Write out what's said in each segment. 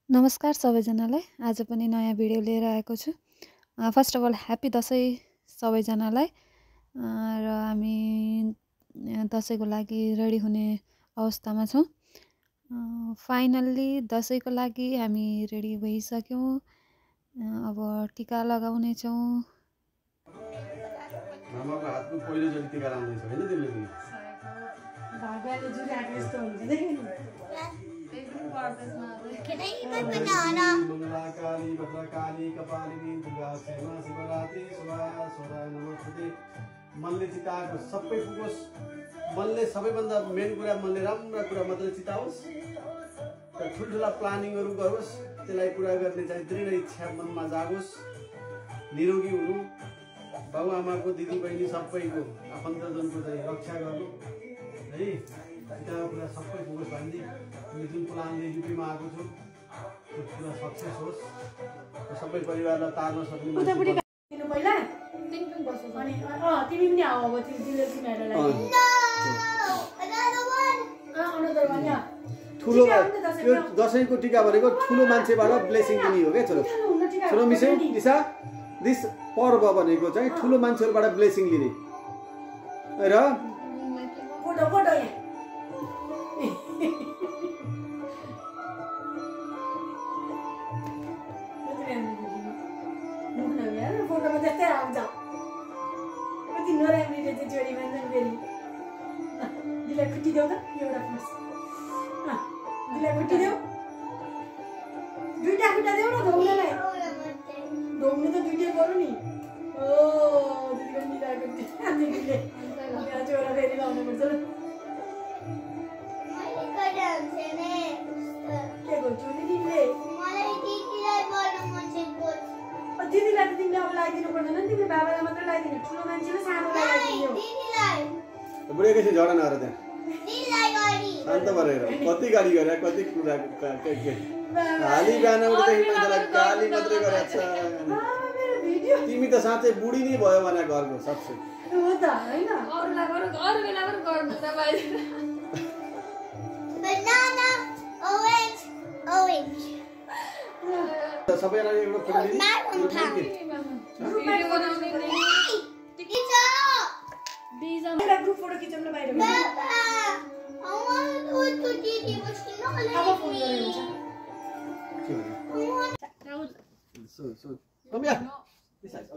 नमस्कार सबैजनालाई आज पनि नयाँ भिडियो लिएर आएको छु। First of all happy Dashain सबैजनालाई। र हामी दसैँको लागि रेडी हुने अवस्थामा छौँ। फाइनल्ली दसैँको लागि हामी रेडी भइसक्यौँ। अब टिका लगाउने छौँ। मामाको हातको पहिलोचोटि टिका लगाउँदैछ हैन तिमीले पनि? भाग्यले जुराएको यस्तो हुन्छ देखिन। मंगलाकाली भद्रकाली कपालिनी दुर्गा क्षमा शिवरात्रि सोरा नमस्ते। मनले चिताएको सबै पुगोस्। मनले सबैभन्दा मेन कुरा मनले राम्रो कुरा मात्रै चिताओस्। ठुल्ठुला प्लानिङहरू गरोस्। त्यसलाई पुरा गर्ने चाहिँ दृढ इच्छा मनमा जागोस्। निरोगी हुनु, बाबुआमाको दिदी बहिनी सबैको आफन्तजनको चाहिँ रक्षा गर्नु है। चिताको कुरा सबै पुगोस् भन्दै जुन प्लानले युपीमा आएको छु त्यो कुरा सक्सेस होस्। सबै परिवारलाई तार्न सक्ने पहिला अनि तिमी पनि आऊ अब तिमीले तिमीहरूलाई ठुलो यो दसैँको टिका भनेको ठुलो मान्छेबाट ब्लेसिङ दिने हो क्या छोरो। छोरो मिसो दिशा दिस पर्व भनेको चाहिँ ठुलो मान्छेहरूबाट ब्लेसिङ लिने र फोटो फोटो यहाँ फोटोमा त्यस्तै आउँछ। कति नराम्री चाहिँ जोडी मान्छन् फेरि। दिलाई खुट्टिदेऊ त एउटा फुस। दिलाई खुट्टिदेऊ। दुईटा खुट्टा देऊ न धोउनलाई। धोउनु त दुईटै गरौँ नि। ओ दिदीको मिलाएको दिदीले जोरा फेरि लाउनुपर्छ ल। के गर्छु नि तिमीले? दिदीलाई त तिमीले अब लगाइदिनु पर्दैन नि। तिमीले बाबालाई मात्रै लगाइदिनु। ठुलो मान्छेले सानोलाई लगाइदिनु। बुढे कसै झगडा नगर त्यहाँ शान्त भएर कति गाली गरे कति कुरा हाली बिहान उठ्दाखेरि मान्छेलाई गाली मात्रै गरेछ। तिमी त साँच्चै बुढी नै भयो भने घरको सबसे हो त हैन। अरूलाई गरौ अरु बेला पनि गर्नु त भाइ। Banana, orange. सबैलाई एउटा फोटो लिनु। भिडियो बनाउने एउटा ग्रुप फोटो खिचौँ न बाहिर। Baba, I want to go to Didi, but she's not letting me. So, come here. This side.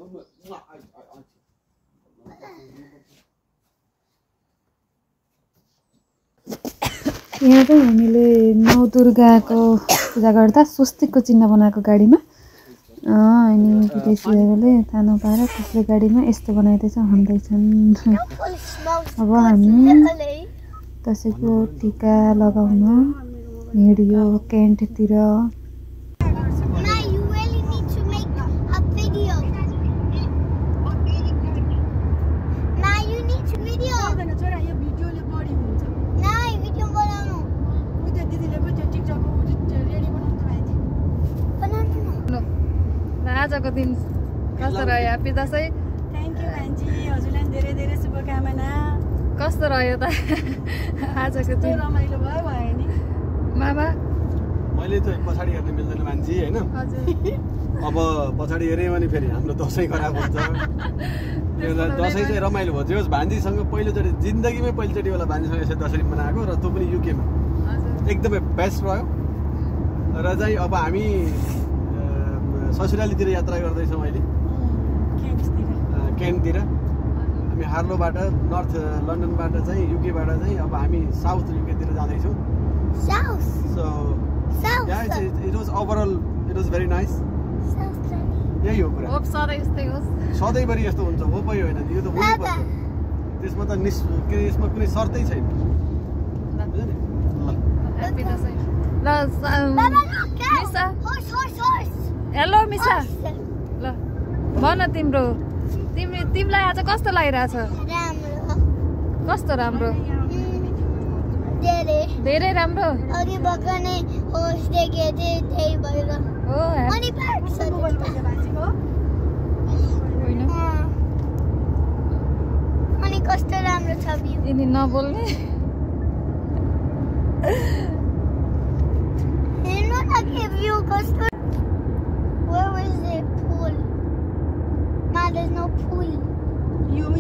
यहाँ चाहिँ हामीले नौ दुर्गाको पूजा गर्दा स्वस्तिकको चिन्ह बनाएको गाडीमा अनि विदेशीहरूले थाहा नपाएर त्यसले गाडीमा यस्तो बनाइदिएछ भन्दैछन्। अब हामी दसैँको टिका लगाउन हिँड्यो क्यान्टतिर। Ma, you really need to make a video. Ma, you need to video. छोरा यो भिडियोले बढी हुन्छ। Na, video बनाउनु। उता दिदीले पनि त्यो टिकटकको रेडी बनाउनु त भाइजी। बनाउनु। आजको दिन कस्तो रह्यो? ह्याप्पी दसैँ। थ्याङ्क यू भान्जी। हजुरलाई धेरै धेरै शुभकामना। कस्तो रह्यो त आजको दिन? रमाइलो भयो नि मामा। मैले त पछाडि हेर्न मिल्दैन मान्छे हैन। हजुर अब पछाडि हेर्यो भने फेरि हाम्रो दसैँ खराब हुन्छ। दसैँ चाहिँ रमाइलो भयो। जोस् भान्जीसँग पहिलोचोटि जिन्दगीमै पहिलोचोटि होला भान्जीसँग यसरी दसैँ मनाएको र त्यो पनि युकेमा एकदमै बेस्ट रह्यो। र चाहिँ अब हामी ससुरालीतिर यात्रा गर्दैछौँ अहिले केन्टतिर। हामी हार्लोबाट नर्थ लन्डनबाट चाहिँ युकेबाट चाहिँ अब हामी साउथ युकेतिर जाँदैछौँ। South. So yeah, it was overall it was very nice. यही हो कुरा। होप सधैँ यस्तै होस्। सधैँभरि यस्तो हुन्छ हो पै होइन यो त हुनुपर्छ। त्यसमा त यसमा कुनै शर्तै छैन। ह्याप्पी दसैँ। ल Baba, look out. मिसा। Horse. हेलो मिसा। ल भन तिम्रो तिमीलाई आज कस्तो लागिरहेछ? राम्रो। कस्तो राम्रो? धेरै राम्रो। अघि भर्खर नै horse देखेको थिएँ त्यही भएर। हो अनि पार्क छ भान्जीको। होइन अनि कस्तो राम्रो छ भ्यू। यिनी नबोल्ने। हेर्नु न के भ्यू पुल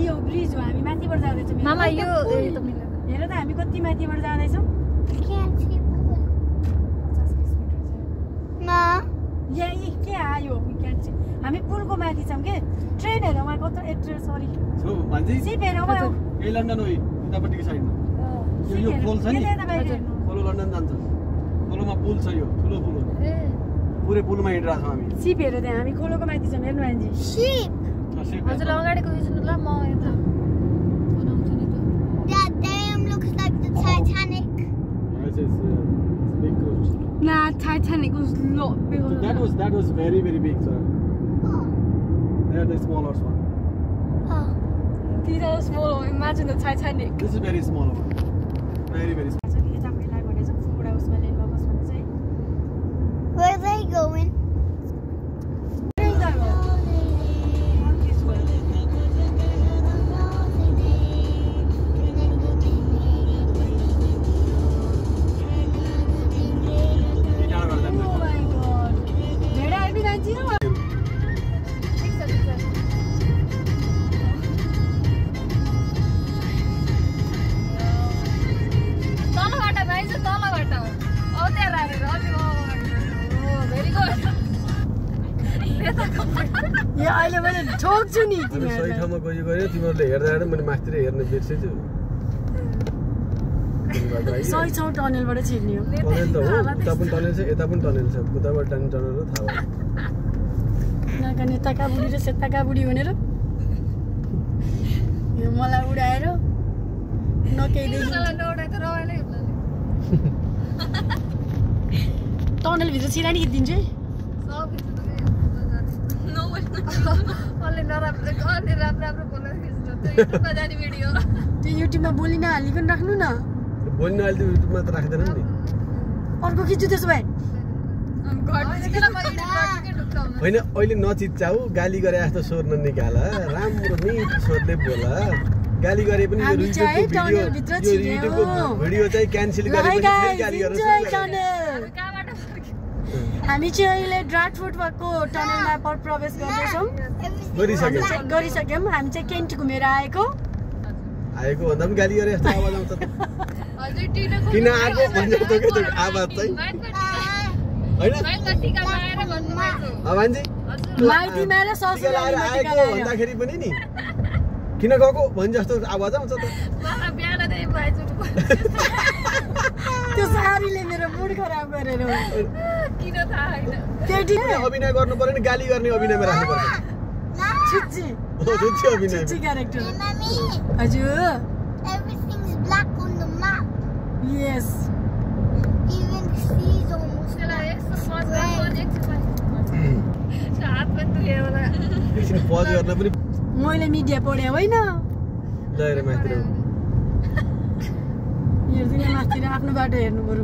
यो ब्रिज हो हामी माथिबाट जाँदैछौँ मामा यो त मिलेन हेर त हामी कति माथिबाट जाँदैछौँ can't see पुल मा के आयो हामी पुलको माथि छौँ के ट्रेन हेर उहाँ कत्रो सरी सिप हेर उहाँ यही लन्डन हो यतापट्टिको साइडमा यो पोल छ नि खोलो लन्डन जान्छ खोलोमा पुल छ यो ठुलो पुल हो पुरै पुलमा हिँडिरहेको छौँ हामी सिप हेर त्यहाँ हामी खोलोको माथि छौँ हेर्नु आन्जी sheep हजुर अगाडिको हिँड्नु ल म यता बनाउँछु नि त that dam looks like the Titanic Yes, it's big cruise. Nah, Titanic was a lot bigger than That was very big, sir. They're the smaller one. oh These are small. Imagine the Titanic. This is very small one. Very small. where are they going अहिले मैले ठोक्छु नि सही ठाउँमा गयो तिमीहरूले हेर्दा मैले माथितिर हेर्न बिर्सेछु सही छौ टनलबाट छिर्ने हो टनल त हो उता पनि टनल छ यता पनि टनल छ उताबाट टनल हो थाहा भयो यहाँका नेताका बुढी र सेताका बुढी भनेर यो मलाई उडाएर टनलभित्र छिरा नि खिचिदिन्छु है त्यो युट्युबमा बोली नहालिकन राख्नु न बोल्न अहिले युट्युबमा त राख्दैन नि अर्को खिच्छु त्यसो भए होइन अहिले नचिच्चाऊ गाली गरे जस्तो स्वर ननिकाल राम्रो मिठो स्वरले बोल गाली गरे पनि यो युट्युबको भिडियो चाहिँ क्यान्सल गरेपछि फेरि गाली गर्नु हामी चाहिँ अहिले ड्राटफुटको टनलमा प्रवेश गर्दैछौँ गरिसक्यौँ हामी चाहिँ केन्ट घुमेर आएको भन्दा पनि गाली गरे जस्तो आवाज आउँछ किन आएको भन्छ आवाज चाहिँ होइन माइती माएर आएको भन्दाखेरि पनि नि किन गएको भने जस्तो आवाज आउँछ त त्यो सारीले मेरो मुड खराब गरेर अभिनय गर्नु पर्यो नि गाली गर्ने अभिनयमा राख्नु पर्छ छुच्ची क्यारेक्टर हजुर everything's black on the map yes even the seas almost एकछिन पज गर्न पनि मैले मिडिया पढेँ होइन गएर माथितिर हेर्दिनँ माथितिर आफ्नो बाटो हेर्नु बरु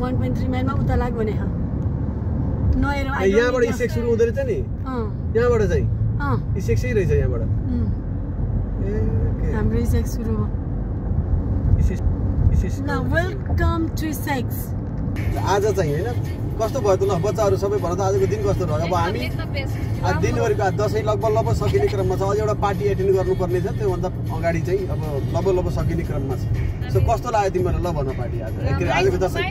1.3 माइलमा उता लाग भने नहेर यहाँबाट इसेक सुरु हुँदो रहेछ नि यहाँबाट चाहिँ इसेक सही रहेछ यहाँबाट हाम्रो इसेक सुरु हो वेलकम टु सेक्स आज चाहिँ होइन कस्तो भयो त ल बच्चाहरू सबै भन त आजको दिन कस्तो रह्यो अब हामी आज दिनभरिको दसैँ लगभग सकिने क्रममा छ अझ एउटा पार्टी एटेन्ड गर्नुपर्ने छ त्योभन्दा अगाडि चाहिँ अब लगभग सकिने क्रममा छ सो कस्तो लाग्यो तिमीहरूलाई ल भन पार्टी आज आजको दसैँ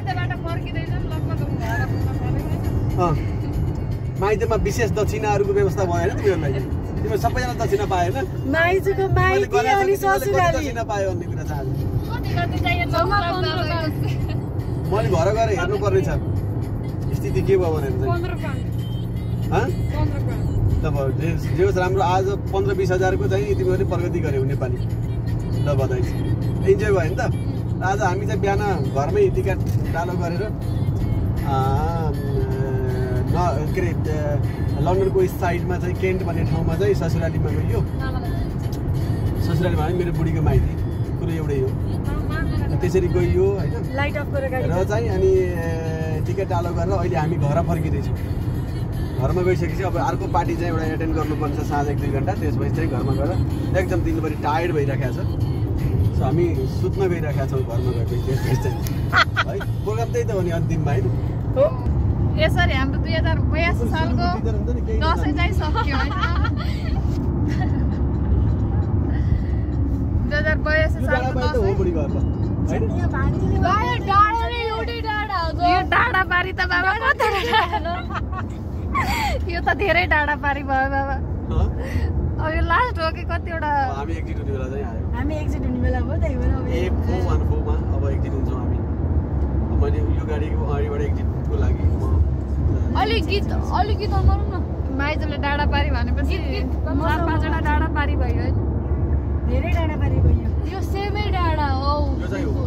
माइतीमा विशेष दक्षिणाहरूको व्यवस्था भयो होइन तिमीहरूलाई तिमीहरू सबैजना दक्षिणा पायो होइन दक्षिणा पायो भन्ने कुरा छ मैले घर गएर हेर्नुपर्ने छ स्थिति के भयो भनेर चाहिँ जे होस् राम्रो आज 15-20 हजारको चाहिँ तिमीहरूले प्रगति गर्यौ नेपाली ल बधाई इन्जोय भयो नि त आज हामी चाहिँ बिहान घरमै टिकट डालो गरेर के अरे लन्डनको साइडमा चाहिँ केन्ट भन्ने ठाउँमा चाहिँ ससुरालीमा गयो ससुरालीमा मेरो बुढीको माइती कुरो एउटै हो त्यसरी गइयो होइन र चाहिँ अनि टिकट डालो गरेर अहिले हामी घर फर्किँदैछौँ घरमा गइसकेपछि अब अर्को पार्टी चाहिँ एउटा एटेन्ड गर्नुपर्छ साँझ 1-2 घन्टा त्यसपछि चाहिँ घरमा गएर एकदम दिनभरि टायर्ड भइरहेको छ सो हामी सुत्न गइरहेका छौँ घरमा गएपछि त्यसपछि चाहिँ है प्रोग्राम त्यही त हो नि अन्तिममा होइन यसरी हाम्रो 2082 सालको दसैँ चाहिँ सक्यो 2082 यो डाँडा पारी त हो बुढी घर ल हैन यहाँ भान्जीले यो डाँडा पारी त बाबा कता यो त धेरै डाँडा पारी भयो बाबा अब यो लास्ट हो कि कतिवटा हामी एक्जिट हुने बेला चाहिँ आयो हामी एक्जिट हुने बेला भयो त्यही भएर अब ए 414 मा अब एक्जिट हुन्छौँ हामी अब मैले यो गाडीको अगाडिबाट एक्जिटको लागि म अलि गीत गरौँ न माइजले डाँडा पारी भनेपछि 4-5 डाँडा पारी भयो है धेरै डाँडा पारी गयो यो सेमै डाँडा हो यो चाहिँ हो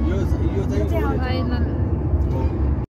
यो चाहिँ